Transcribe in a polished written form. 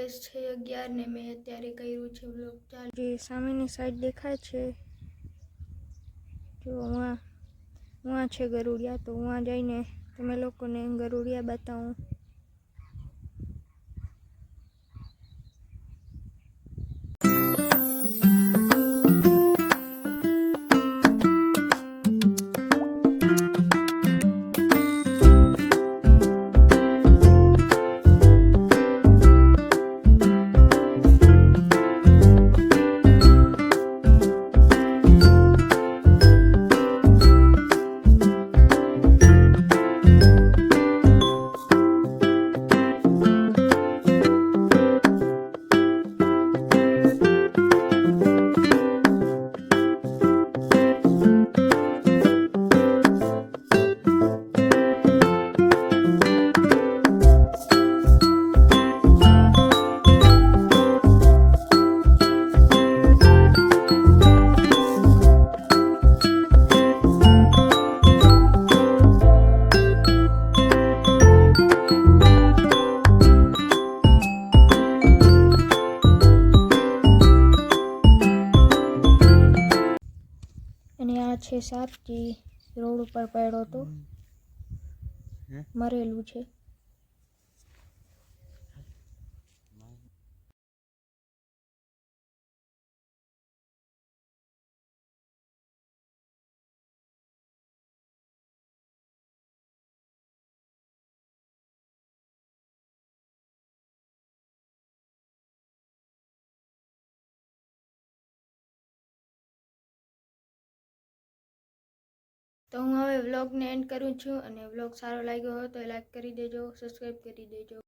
વરસ છે 11 ને મેં અત્યારે કર્યું છે વ્લોગ ચાલુ. જે સામેની સાઈડ દેખાય છે જો વहाँ છે ગરુડિયા, તો વहाँ જઈને તમે લોકોને ગરુડિયા બતાવું. અને આ છે સાપજી, રોડ ઉપર પડ્યો તો મરેલું છે. તો હું હવે વ્લોગને એન્ડ કરું છું, અને વ્લોગ સારો લાગ્યો હોય તો લાઈક કરી દેજો, સબસ્ક્રાઈબ કરી દેજો.